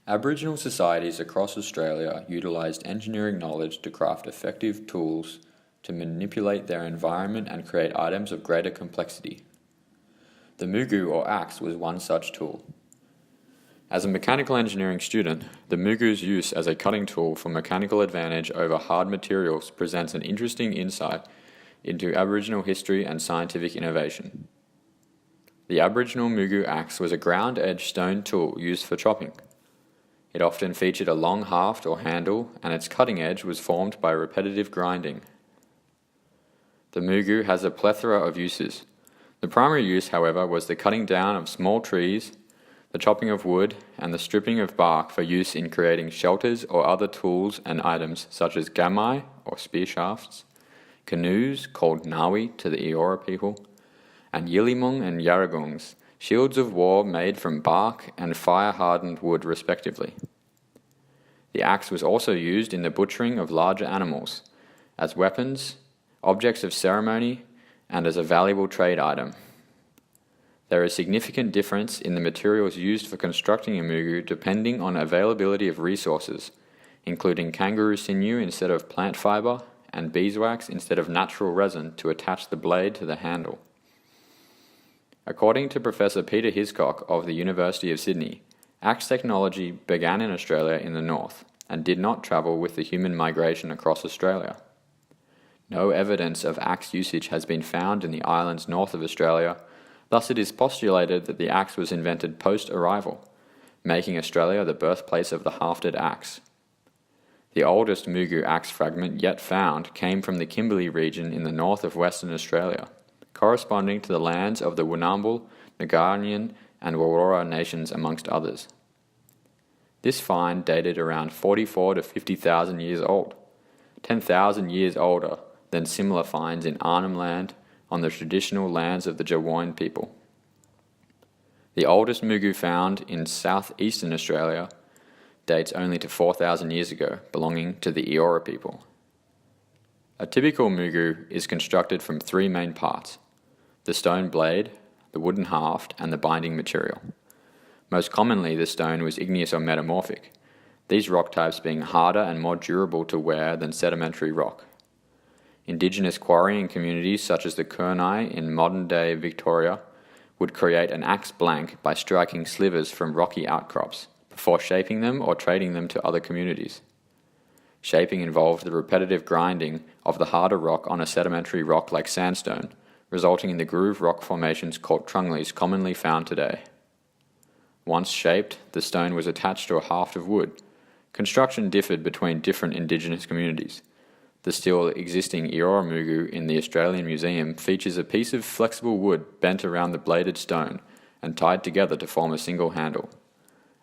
Aboriginal societies across Australia utilised engineering knowledge to craft effective tools to manipulate their environment and create items of greater complexity. The mugu or axe was one such tool. As a mechanical engineering student, the mugu's use as a cutting tool for mechanical advantage over hard materials presents an interesting insight into Aboriginal history and scientific innovation. The Aboriginal mugu axe was a ground-edged stone tool used for chopping. It often featured a long haft or handle, and its cutting edge was formed by repetitive grinding. The mugu has a plethora of uses. The primary use, however, was the cutting down of small trees, the chopping of wood, and the stripping of bark for use in creating shelters or other tools and items such as gamai, or spear shafts, canoes, called ngawi to the Eora people, and yilimung and yarragungs, shields of war made from bark and fire-hardened wood respectively. The axe was also used in the butchering of larger animals, as weapons, objects of ceremony, and as a valuable trade item. There is significant difference in the materials used for constructing a mugu depending on availability of resources, including kangaroo sinew instead of plant fibre, and beeswax instead of natural resin to attach the blade to the handle. According to Professor Peter Hiscock of the University of Sydney, axe technology began in Australia in the north and did not travel with the human migration across Australia. No evidence of axe usage has been found in the islands north of Australia, thus it is postulated that the axe was invented post-arrival, making Australia the birthplace of the hafted axe. The oldest mugu axe fragment yet found came from the Kimberley region in the north of Western Australia, corresponding to the lands of the Wunambul, Nagarnian, and Warora nations amongst others. This find dated around 44 to 50,000 years old, 10,000 years older than similar finds in Arnhem Land on the traditional lands of the Jawoyn people. The oldest mugu found in southeastern Australia dates only to 4,000 years ago, belonging to the Eora people. A typical mugu is constructed from three main parts: the stone blade, the wooden haft, and the binding material. Most commonly, the stone was igneous or metamorphic, these rock types being harder and more durable to wear than sedimentary rock. Indigenous quarrying communities such as the Kurnai in modern-day Victoria would create an axe blank by striking slivers from rocky outcrops, before shaping them or trading them to other communities. Shaping involved the repetitive grinding of the harder rock on a sedimentary rock like sandstone, resulting in the groove rock formations called trungleys commonly found today. Once shaped, the stone was attached to a haft of wood. Construction differed between different Indigenous communities. The still existing Eora mugu in the Australian Museum features a piece of flexible wood bent around the bladed stone and tied together to form a single handle.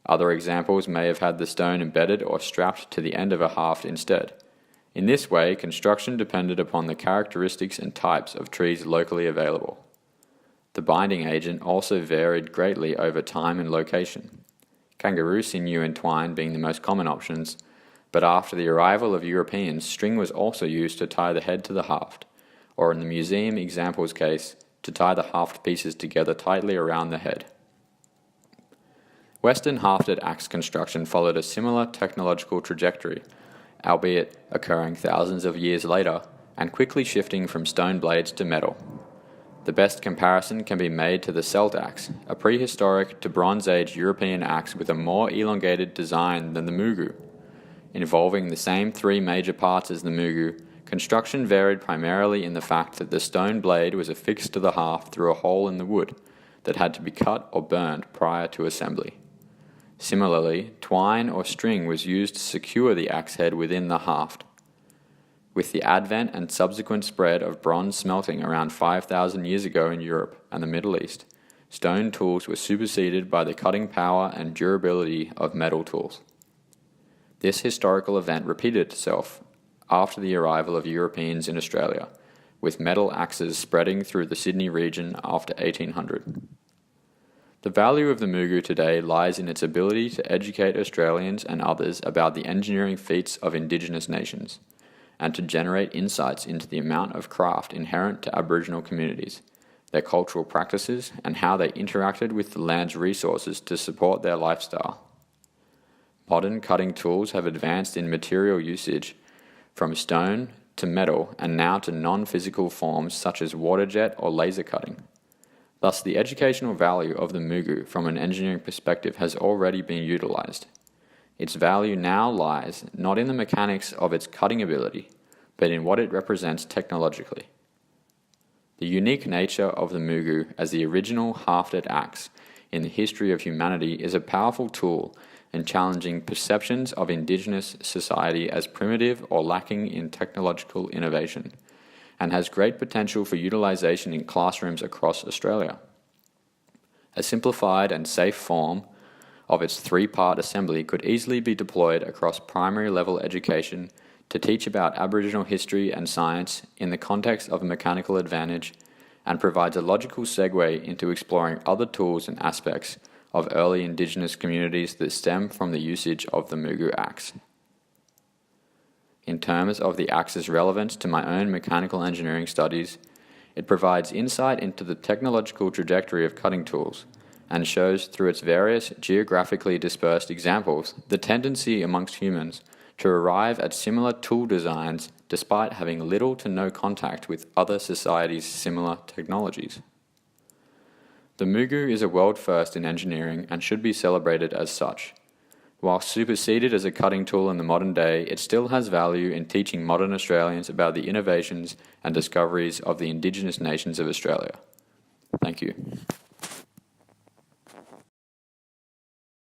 Other examples may have had the stone embedded or strapped to the end of a haft instead. In this way, construction depended upon the characteristics and types of trees locally available. The binding agent also varied greatly over time and location, kangaroo sinew and twine being the most common options, but after the arrival of Europeans, string was also used to tie the head to the haft, or in the museum example's case, to tie the haft pieces together tightly around the head. Western hafted axe construction followed a similar technological trajectory, albeit occurring thousands of years later and quickly shifting from stone blades to metal. The best comparison can be made to the Celt axe, a prehistoric to Bronze Age European axe with a more elongated design than the mugu. Involving the same three major parts as the mugu, construction varied primarily in the fact that the stone blade was affixed to the haft through a hole in the wood that had to be cut or burned prior to assembly. Similarly, twine or string was used to secure the axe head within the haft. With the advent and subsequent spread of bronze smelting around 5,000 years ago in Europe and the Middle East, stone tools were superseded by the cutting power and durability of metal tools. This historical event repeated itself after the arrival of Europeans in Australia, with metal axes spreading through the Sydney region after 1800. The value of the mugu today lies in its ability to educate Australians and others about the engineering feats of Indigenous nations, and to generate insights into the amount of craft inherent to Aboriginal communities, their cultural practices, and how they interacted with the land's resources to support their lifestyle. Modern cutting tools have advanced in material usage from stone to metal and now to non-physical forms such as water jet or laser cutting. Thus, the educational value of the mugu from an engineering perspective has already been utilized. Its value now lies not in the mechanics of its cutting ability, but in what it represents technologically. The unique nature of the mugu as the original hafted axe in the history of humanity is a powerful tool in challenging perceptions of indigenous society as primitive or lacking in technological innovation, and has great potential for utilization in classrooms across Australia. A simplified and safe form of its three-part assembly could easily be deployed across primary level education to teach about Aboriginal history and science in the context of a mechanical advantage, and provides a logical segue into exploring other tools and aspects of early Indigenous communities that stem from the usage of the mugu axe. In terms of the axe's relevance to my own mechanical engineering studies, it provides insight into the technological trajectory of cutting tools, and shows through its various geographically dispersed examples the tendency amongst humans to arrive at similar tool designs despite having little to no contact with other societies' similar technologies. The mugu is a world first in engineering and should be celebrated as such. While superseded as a cutting tool in the modern day, it still has value in teaching modern Australians about the innovations and discoveries of the Indigenous nations of Australia. Thank you.